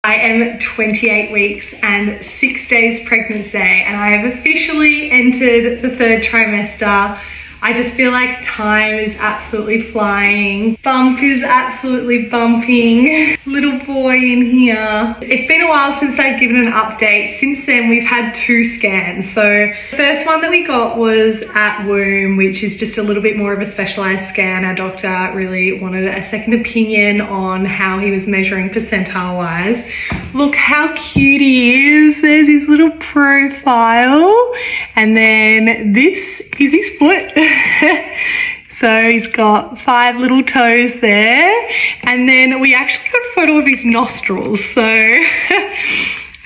I am 28 weeks and 6 days pregnant today, and I have officially entered the 3rd trimester. I just feel like time is absolutely flying. Bump is absolutely bumping. Little boy in here. It's been a while since I've given an update. Since then, we've had 2 scans. So the first one that we got was at womb, which is just a little bit more of a specialized scan. Our doctor really wanted a second opinion on how he was measuring percentile wise. Look how cute he is. There's his little profile. And then this is his foot. So he's got 5 little toes there. And then we actually got a photo of his nostrils. So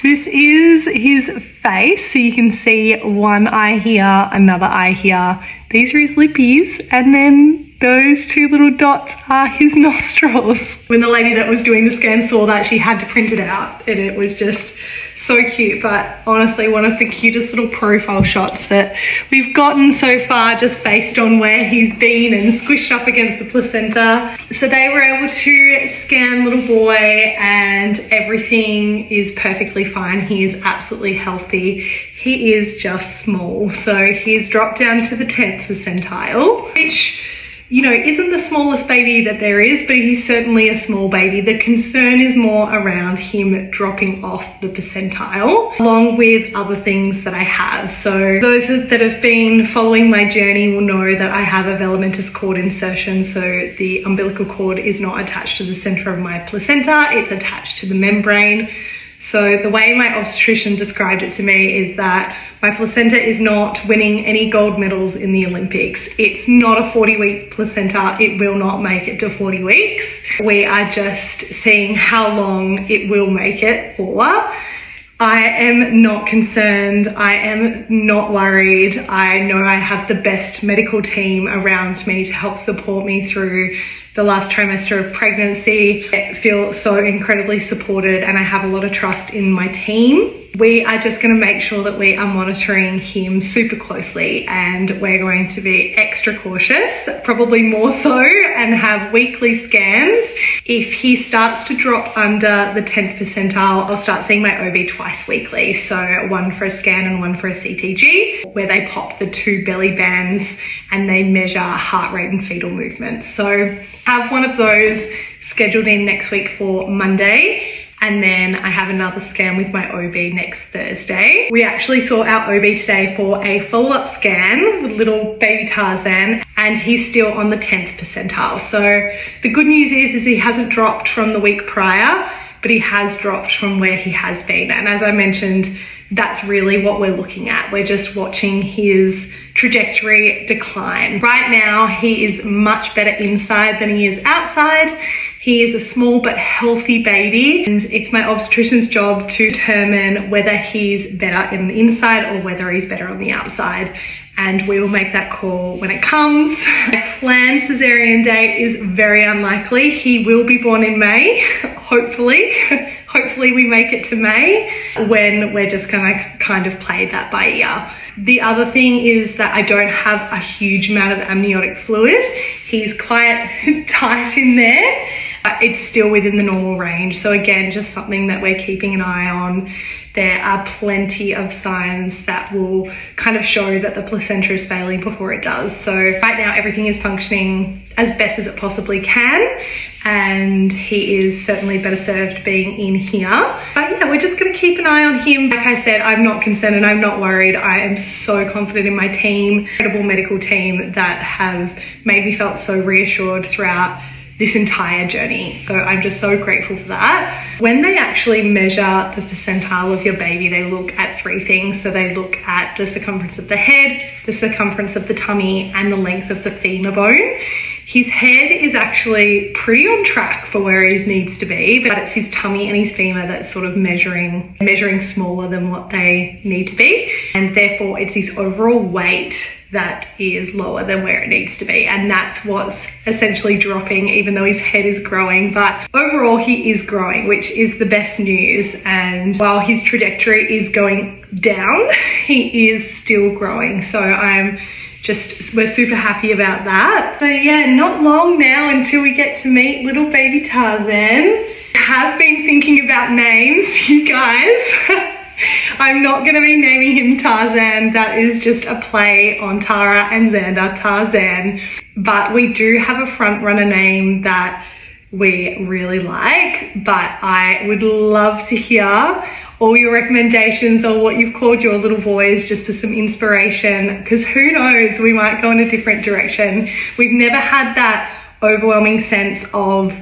this is his face. So you can see one eye here, another eye here. These are his lippies. And then those 2 little dots are his nostrils. When the lady that was doing the scan saw that, she had to print it out, and it was just so cute. But honestly, one of the cutest little profile shots that we've gotten so far, just based on where he's been and squished up against the placenta. So they were able to scan little boy and everything is perfectly fine. He is absolutely healthy. He is just small. So he's dropped down to the 10th percentile, which, you know, isn't the smallest baby that there is, but he's certainly a small baby. The concern is more around him dropping off the percentile, along with other things that I have. So those that have been following my journey will know that I have a velamentous cord insertion. So the umbilical cord is not attached to the center of my placenta, it's attached to the membrane. So the way my obstetrician described it to me is that my placenta is not winning any gold medals in the Olympics. It's not a 40-week placenta. It will not make it to 40 weeks. We are just seeing how long it will make it for. I am not concerned. I am not worried. I know I have the best medical team around me to help support me through the last trimester of pregnancy. I feel so incredibly supported, and I have a lot of trust in my team. We are just going to make sure that we are monitoring him super closely, and we're going to be extra cautious, probably more so, and have weekly scans. If he starts to drop under the 10th percentile, I'll start seeing my OB twice weekly. So one for a scan and one for a CTG, where they pop the 2 belly bands and they measure heart rate and fetal movement. So have one of those scheduled in next week for Monday. And then I have another scan with my OB next Thursday. We actually saw our OB today for a follow-up scan with little baby Tarzan, and he's still on the 10th percentile. So the good news is he hasn't dropped from the week prior, but he has dropped from where he has been. And as I mentioned, that's really what we're looking at. We're just watching his trajectory decline. Right now, he is much better inside than he is outside. He is a small but healthy baby, and it's my obstetrician's job to determine whether he's better in the inside or whether he's better on the outside. And we will make that call when it comes. My planned cesarean date is very unlikely. He will be born in May, hopefully. Hopefully we make it to May, when we're just gonna kind of play that by ear. The other thing is that I don't have a huge amount of amniotic fluid. He's quite tight in there. It's still within the normal range. So again, just something that we're keeping an eye on. There are plenty of signs that will kind of show that the placenta is failing before it does. So right now, everything is functioning as best as it possibly can, and he is certainly better served being in here. But yeah, we're just gonna keep an eye on him. Like I said, I'm not concerned and I'm not worried. I am so confident in my team, incredible medical team that have made me felt so reassured throughout this entire journey. So I'm just so grateful for that. When they actually measure the percentile of your baby, they look at 3 things. So they look at the circumference of the head, the circumference of the tummy, and the length of the femur bone. His head is actually pretty on track for where he needs to be, but it's his tummy and his femur that's sort of measuring smaller than what they need to be. And therefore it's his overall weight that is lower than where it needs to be. And that's what's essentially dropping, even though his head is growing. But overall he is growing, which is the best news. And while his trajectory is going down, he is still growing. So I'm we're super happy about that. So yeah, not long now until we get to meet little baby Tarzan. Have been thinking about names, you guys. I'm not going to be naming him Tarzan. That is just a play on Tarrah and Xander, Tarzan. But we do have a front runner name that we really like, but I would love to hear all your recommendations or what you've called your little boys, just for some inspiration, because who knows, we might go in a different direction. We've never had that overwhelming sense of,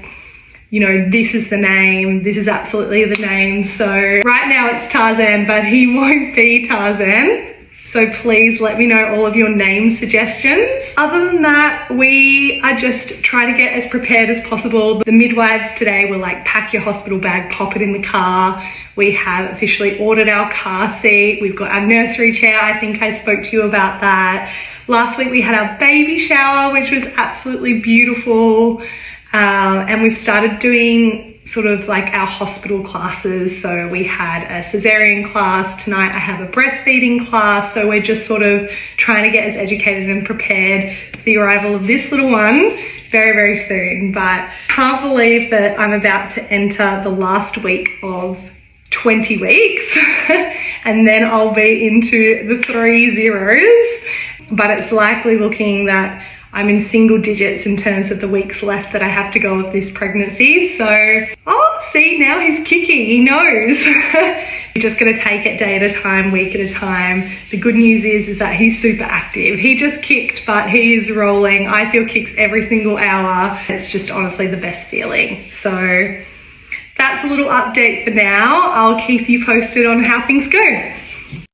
you know, this is the name, this is absolutely the name. So right now it's Tarzan, but he won't be Tarzan. So please let me know all of your name suggestions. Other than that, we are just trying to get as prepared as possible. The midwives today were like, pack your hospital bag, pop it in the car. We have officially ordered our car seat. We've got our nursery chair. I think I spoke to you about that. Last week we had our baby shower, which was absolutely beautiful. And we've started doing sort of like our hospital classes. So we had a cesarean class. Tonight I have a breastfeeding class. So we're just sort of trying to get as educated and prepared for the arrival of this little one very, very soon. But can't believe that I'm about to enter the last week of 20 weeks and then I'll be into the 3 zeros. But it's likely looking that I'm in single digits in terms of the weeks left that I have to go with this pregnancy. So, oh, see, now he's kicking, he knows. We're just gonna take it day at a time, week at a time. The good news is that he's super active. He just kicked, but he is rolling. I feel kicks every single hour. It's just honestly the best feeling. So that's a little update for now. I'll keep you posted on how things go.